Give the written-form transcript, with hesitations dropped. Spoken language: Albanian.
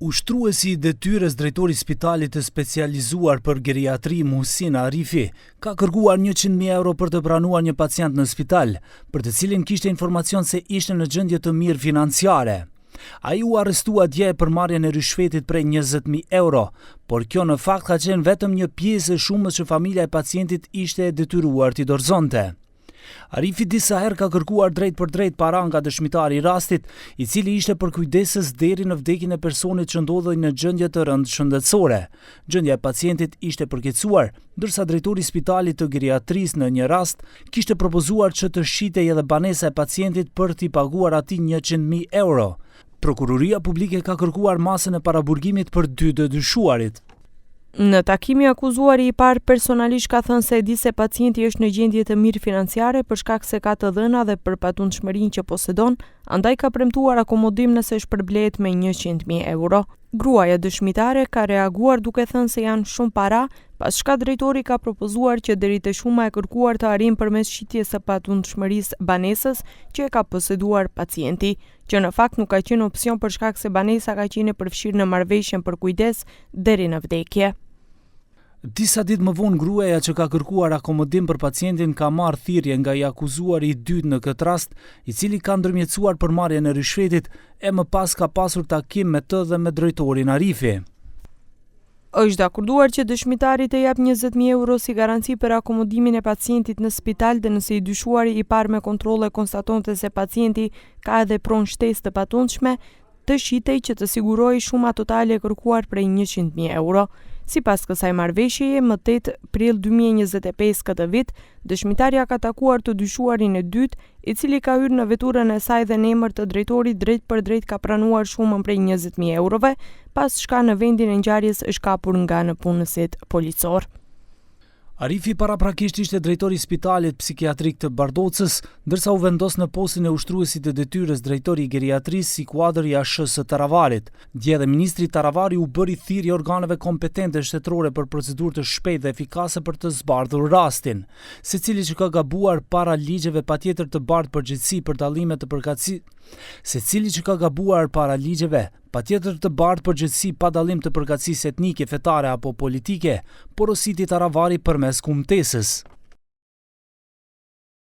Ushtruesi i detyrës drejtori i spitalit të specializuar për geriatri Muhsin Arifi ka kërkuar 100.000 euro për të pranuar një pacient në spital, për të cilin kishte informacion se ishte në gjendje të mirë financiare. Ai u arrestua dje për marrjen e rishfetit prej 20.000 euro, por kjo në fakt ka qenë vetëm një pjesë e shumës që familja e pacientit ishte e detyruar t'i dorëzonte. Arifi disa herë ka kërkuar drejt për drejt para nga dëshmitari i rastit, i cili ishte përkujdesës deri në vdekjen e personit që ndodhej në gjendje të rëndë shëndetësore. Gjendja e pacientit ishte përkeqësuar, ndërsa drejtori i spitalit të geriatrisë në një rast kishte propozuar që të shitej edhe banesa e pacientit për t'i paguar atij 100.000 euro. Prokuroria publike ka kërkuar masën e paraburgimit për dy të dyshuarit. Në takimi akuzuari i parë personalisht ka thënë se e di se pacienti është në gjendje të mirë financiare për shkak se ka të dhëna dhe për patundshmërinë që posedon, andaj ka premtuar akomodim nëse shpërblehet me 100.000 euro. Gruaja dëshmitare ka reaguar duke thënë se janë shumë para, pas shka drejtori ka propozuar që deri te shuma e kërkuar të arrijë përmes shitjes së patundshmërisë banesës që e ka poseduar pacienti, që në fakt nuk ka qenë opsion për shkak se banesa ka qenë e përfshirë në marrëveshjen për kujdes deri në vdekje. Disa ditë më vonë gruaja që ka kërkuar akomodim për pacientin ka marrë thirrje nga i akuzuari i dytë në këtë rast, i cili ka ndërmjetësuar për marrjen e rishfetit e më pas ka pasur takim me të dhe me drejtorin Arifi. Është dakorduar që dëshmitari të jap 20.000 euro si garanci për akomodimin e pacientit në spital dhe nëse i dyshuari i parë me kontrolle konstatonte se pacienti ka edhe pronë shtesë të patundshme, të shitej që të sigurojë shuma totale e kërkuar prej 100.000 euro. Sipas kësaj marrëveshjeje, më 8 prill 2025 këtë vit, dëshmitarja ka takuar të dyshuarin e dytë, i cili ka hyrë në veturën e saj dhe në emër të drejtorit drejt për drejt ka pranuar shumën prej 20.000 eurove, pas shka në vendin e ngjarjes është kapur nga nëpunësit policor. Arifi paraprakisht ishte drejtori i spitalit psikiatrik të Bardocës, ndërsa u vendos në postin e ushtruesit të detyrës drejtori i geriatrisë si kuadër i ASH-së Taravarit. Dje dhe ministri Taravari u bëri thirrje organeve kompetente shtetërore për procedurë të shpejtë dhe efikase për të zbardhur rastin. Secili që ka gabuar para ligjeve patjetër të bardh përgjegjësi për dallime të përkatësisë. Secili që ka gabuar para ligjeve patjetër të bardh përgjegjësi pa dallim të përkatësisë etnike, fetare apo politike, porositi Taravari përmes kumtesës.